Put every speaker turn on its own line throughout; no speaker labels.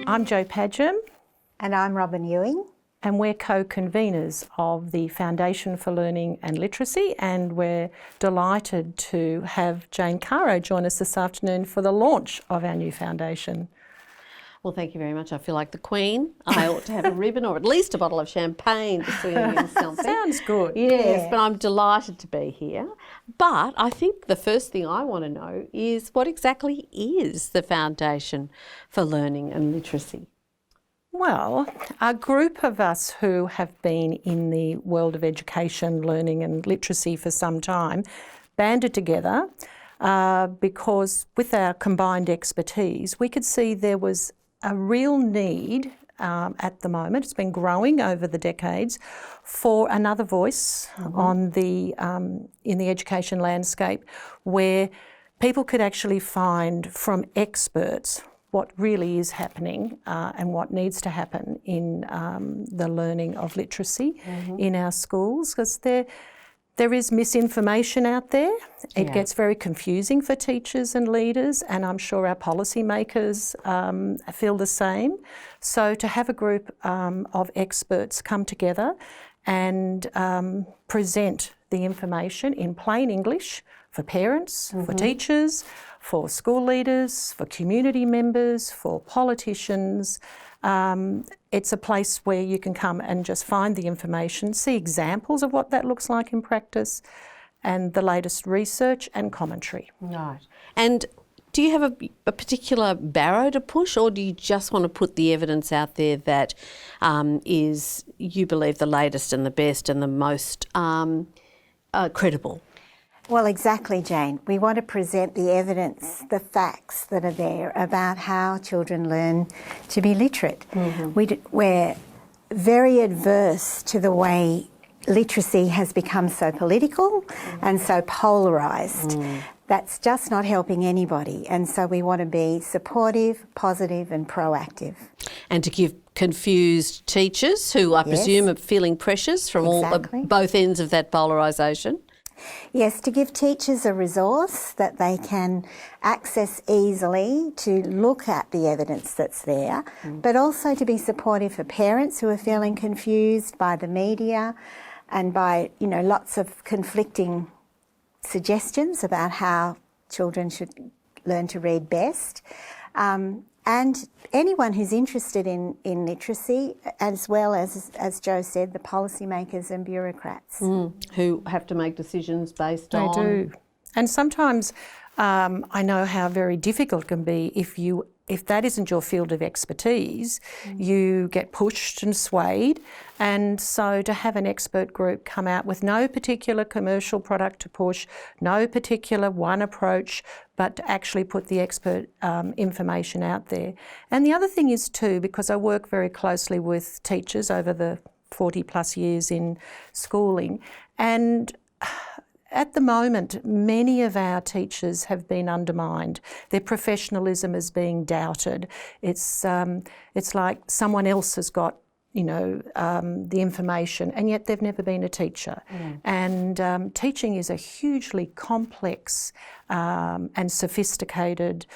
I'm Jo Padgham.
And I'm Robin Ewing.
And we're co-convenors of the Foundation for Learning and Literacy, and we're delighted to have Jane Caro join us this afternoon for the launch of our new foundation.
Well, thank you very much. I feel like the Queen. I ought to have a ribbon or at least a bottle of champagne to swing in something.
Sounds good.
Yes,
Yeah.
but I'm delighted to be here. But I think the first thing I want to know is what exactly is the Foundation for Learning and Literacy?
Well, a group of us who have been in the world of education, learning and literacy for some time banded together because with our combined expertise, we could see there was a real need at the moment, it's been growing over the decades, for another voice on the in the education landscape where people could actually find from experts what really is happening and what needs to happen in the learning of literacy in our schools, because there is misinformation out there. It gets very confusing for teachers and leaders, and I'm sure our policymakers feel the same. So to have a group of experts come together and present the information in plain English for parents, for teachers, for school leaders, for community members, for politicians. It's a place where you can come and just find the information, see examples of what that looks like in practice, and the latest research and commentary.
Right. And do you have a particular barrow to push, or do you just want to put the evidence out there that is, you believe, the latest and the best and the most credible?
Well, exactly, Jane. We want to present the evidence, the facts that are there about how children learn to be literate. We're very adverse to the way literacy has become so political and so polarised. That's just not helping anybody. And so we want to be supportive, positive and proactive.
And to give confused teachers who I presume are feeling pressures from both ends of that polarisation.
Yes, to give teachers a resource that they can access easily to look at the evidence that's there, but also to be supportive for parents who are feeling confused by the media and by, lots of conflicting suggestions about how children should learn to read best. And anyone who's interested in literacy, as well as Jo said, the policymakers and bureaucrats.
Who have to make decisions based on...
They do. And sometimes I know how very difficult it can be if that isn't your field of expertise, you get pushed and swayed. And so to have an expert group come out with no particular commercial product to push, no particular one approach, but to actually put the expert information out there. And the other thing is too, because I work very closely with teachers over the 40 plus years in schooling, and at the moment, many of our teachers have been undermined. Their professionalism is being doubted. It's like someone else has got, the information, and yet they've never been a teacher. And teaching is a hugely complex and sophisticated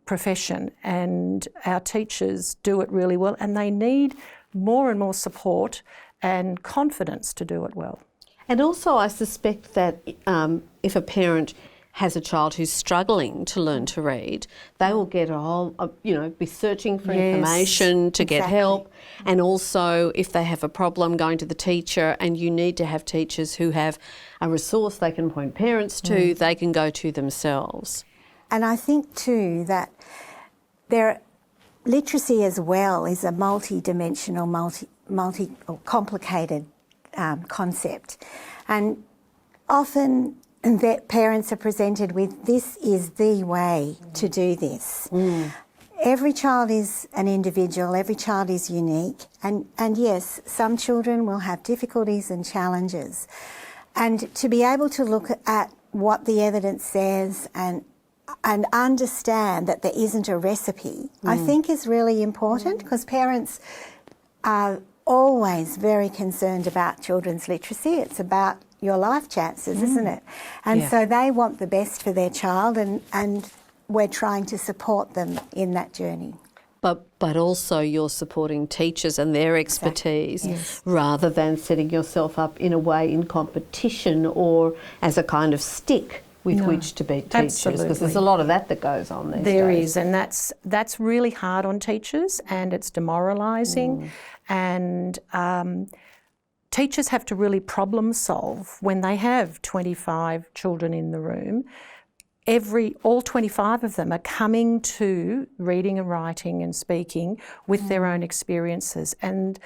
profession, and our teachers do it really well, and they need more and more support and confidence to do it well.
And also I suspect that if a parent has a child who's struggling to learn to read, they will get be searching for information to get help. And also if they have a problem, going to the teacher, and you need to have teachers who have a resource they can point parents to, they can go to themselves. And
I think too that literacy as well is a multi-dimensional, complicated concept, and often that parents are presented with, this is the way to do this. Every child is an individual, every child is unique, and yes, some children will have difficulties and challenges, and to be able to look at what the evidence says and understand that there isn't a recipe, I think is really important, because parents are always very concerned about children's literacy. It's about your life chances, isn't it? And so they want the best for their child, and we're trying to support them in that journey.
but also you're supporting teachers and their expertise rather than setting yourself up in a way in competition or as a kind of stick with which to beat teachers, because there's a lot of that goes on these days.
There is, and that's really hard on teachers, and it's demoralising, and teachers have to really problem solve when they have 25 children in the room. All 25 of them are coming to reading and writing and speaking with their own experiences, and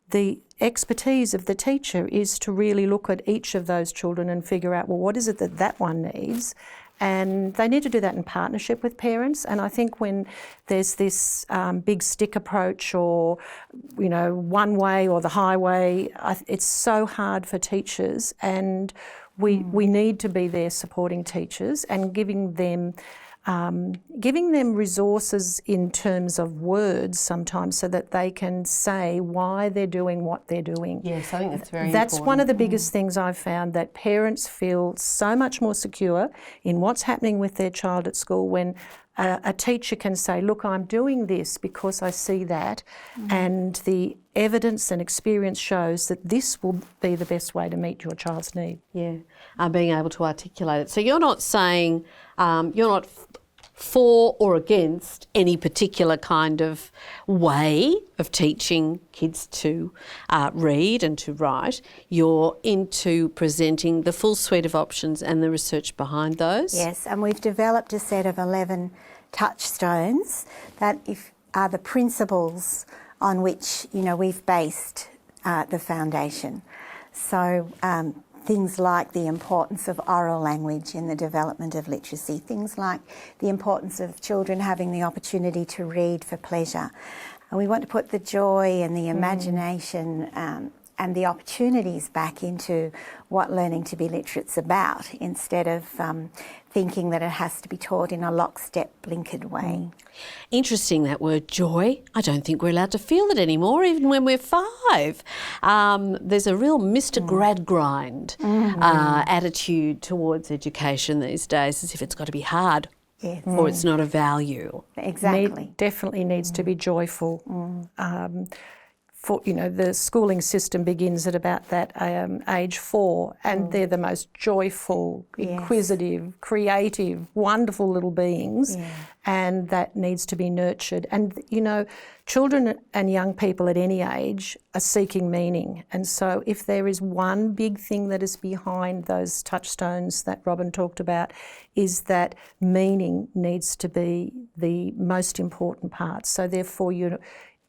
the expertise of the teacher is to really look at each of those children and figure out, well, what is it that one needs? And they need to do that in partnership with parents. And I think when there's this big stick approach or, one way or the highway, it's so hard for teachers, and we need to be there supporting teachers and giving them resources in terms of words sometimes so that they can say why they're doing what they're doing.
Yes, I think that's very
That's
important.
one of the biggest things I've found, that parents feel so much more secure in what's happening with their child at school when a teacher can say, look, I'm doing this because I see that, and the evidence and experience shows that this will be the best way to meet your child's need.
Yeah, being able to articulate it. So you're not saying, you're not for or against any particular kind of way of teaching kids to read and to write. You're into presenting the full suite of options and the research behind those.
Yes, and we've developed a set of 11 touchstones that are the principles on which we've based the foundation. So things like the importance of oral language in the development of literacy, things like the importance of children having the opportunity to read for pleasure. And we want to put the joy and the imagination and the opportunities back into what learning to be literate's about, instead of thinking that it has to be taught in a lockstep, blinkered way.
Interesting, that word joy. I don't think we're allowed to feel it anymore, even when we're 5. There's a real Mr. Gradgrind attitude towards education these days, as if it's got to be hard or it's not a value.
Exactly.
Definitely needs to be joyful. The schooling system begins at about that age 4, and they're the most joyful, inquisitive, creative, wonderful little beings, and that needs to be nurtured. And, children and young people at any age are seeking meaning. And so if there is one big thing that is behind those touchstones that Robin talked about, is that meaning needs to be the most important part. So therefore,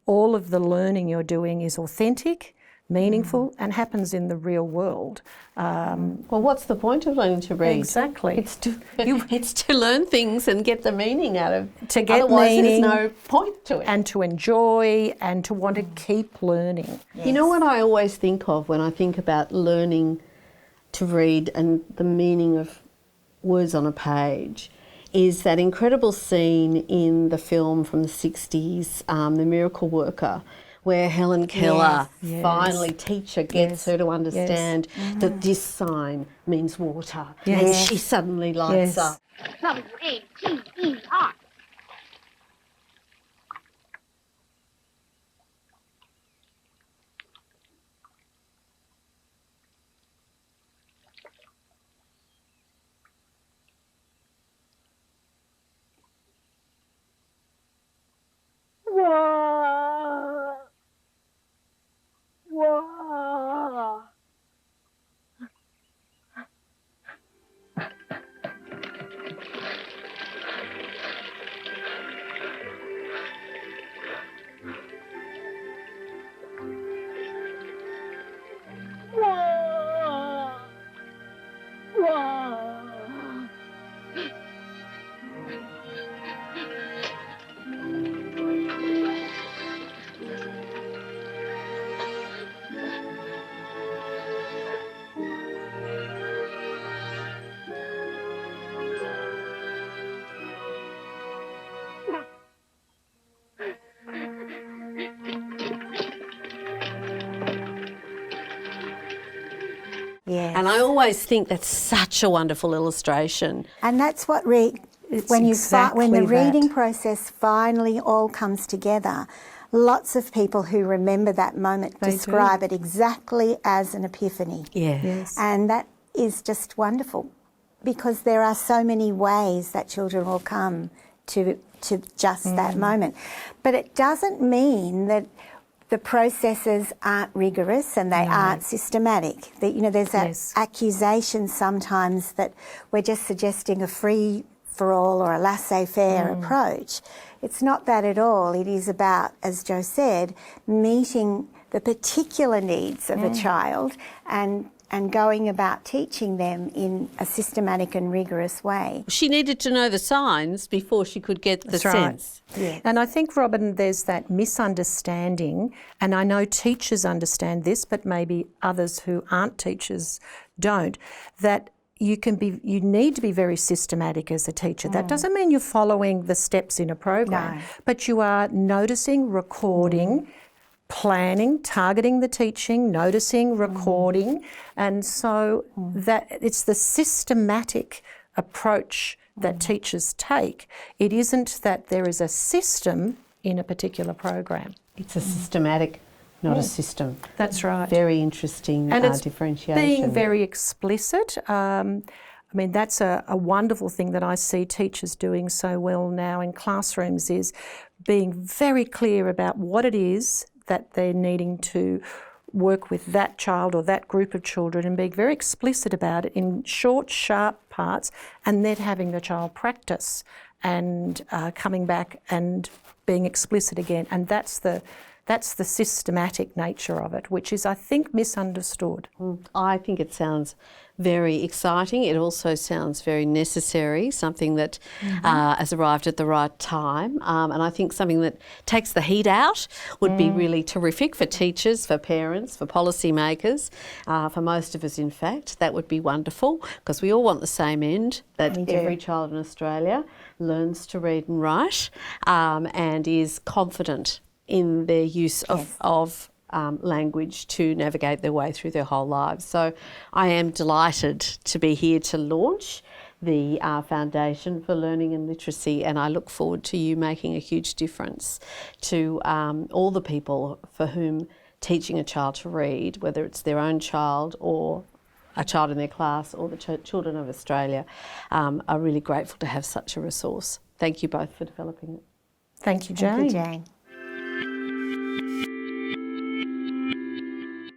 all of the learning you're doing is authentic, meaningful, and happens in the real world.
Well, what's the point of learning to read?
Exactly.
It's to learn things and get the meaning out of.
To get
otherwise,
meaning,
there's no point to it.
and to enjoy, and to want to keep learning.
You know what I always think of when I think about learning to read and the meaning of words on a page, is that incredible scene in the film from the 60s, The Miracle Worker, where Helen Keller, finally teacher, gets her to understand that this sign means water. And she suddenly lights up.
W-A-T-E-R.
Yes.
And I always think that's such a wonderful illustration.
And that's what
It's
when
exactly
the reading
that.
process finally all comes together, lots of people who remember that moment
They
describe it exactly as an epiphany.
Yeah.
Yes.
And that is just wonderful, because there are so many ways that children will come to just that moment. But it doesn't mean that the processes aren't rigorous and they aren't systematic. That, you know, there's that accusation sometimes that we're just suggesting a free-for-all or a laissez-faire approach. It's not that at all. It is about, as Jo said, meeting the particular needs of a child and going about teaching them in a systematic and rigorous way.
She needed to know the signs before she could get the sense.
Yes.
And I think, Robin, there's that misunderstanding, and I know teachers understand this, but maybe others who aren't teachers don't, that you need to be very systematic as a teacher. That doesn't mean you're following the steps in a program, but you are noticing, recording, planning, targeting the teaching, noticing, recording, and so that it's the systematic approach that teachers take. It isn't that there is a system in a particular program.
It's a systematic, not a system.
That's right.
Very interesting
And it's
differentiation.
being very explicit. I mean, that's a wonderful thing that I see teachers doing so well now in classrooms, is being very clear about what it is that they're needing to work with that child or that group of children, and being very explicit about it in short, sharp parts, and then having the child practice and coming back and being explicit again. And that's the systematic nature of it, which is, I think, misunderstood.
I think it sounds very exciting. It also sounds very necessary, something that has arrived at the right time. And I think something that takes the heat out would be really terrific for teachers, for parents, for policymakers, for most of us, in fact. That would be wonderful, because we all want the same end, that every child in Australia learns to read and write and is confident in their use of language to navigate their way through their whole lives. So I am delighted to be here to launch the Foundation for Learning and Literacy, and I look forward to you making a huge difference to all the people for whom teaching a child to read, whether it's their own child or a child in their class or the children of Australia, are really grateful to have such a resource. Thank you both for developing it.
Thank you, Jane.
Thank you, Jane.